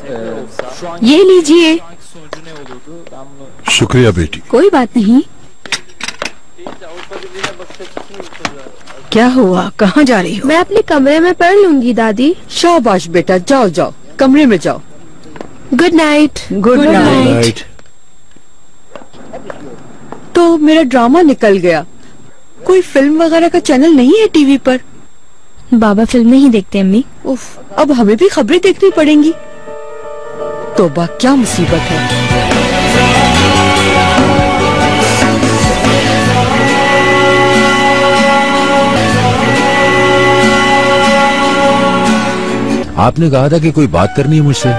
ये लीजिए। शुक्रिया बेटी। कोई बात नहीं। क्या हुआ, कहाँ जा रही हो? मैं अपने कमरे में पढ़ लूंगी दादी। शाबाश बेटा, जाओ जाओ कमरे में जाओ। Good night. Good night. तो मेरा ड्रामा निकल गया। कोई फिल्म वगैरह का चैनल नहीं है टीवी पर? बाबा फिल्म नहीं देखते अम्मी। उफ, अब हमें भी खबरें देखनी पड़ेंगी। तौबा, क्या मुसीबत है। आपने कहा था कि कोई बात करनी है मुझसे।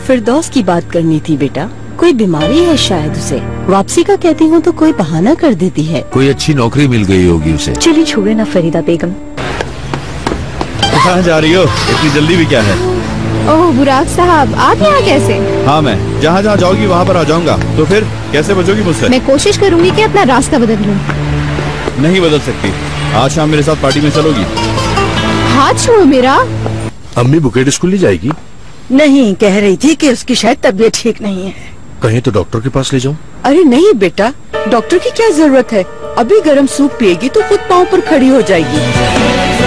फिरदौस की बात करनी थी बेटा। कोई बीमारी है शायद उसे। वापसी का कहती हूँ तो कोई बहाना कर देती है। कोई अच्छी नौकरी मिल गई होगी उसे। चलिए छोड़े ना फरीदा बेगम। कहाँ जा रही हो? इतनी जल्दी भी क्या है? ओह बुराक साहब, आप यहाँ कैसे? हाँ, मैं जहाँ जहाँ जाओगी वहाँ पर आ जाऊँगा। तो फिर कैसे बचोगी मुझसे? मैं कोशिश करूँगी कि अपना रास्ता बदल लूँ। नहीं बदल सकती। आज शाम मेरे साथ पार्टी में चलोगी? हाथ छोड़ो मेरा। अम्मी बुकेट स्कूल ले जाएगी? नहीं, कह रही थी कि उसकी शायद तबीयत ठीक नहीं है। कहीं तो डॉक्टर के पास ले जाऊं? अरे नहीं बेटा, डॉक्टर की क्या जरूरत है। अभी गर्म सूप पिएगी तो खुद पाँव पर खड़ी हो जाएगी।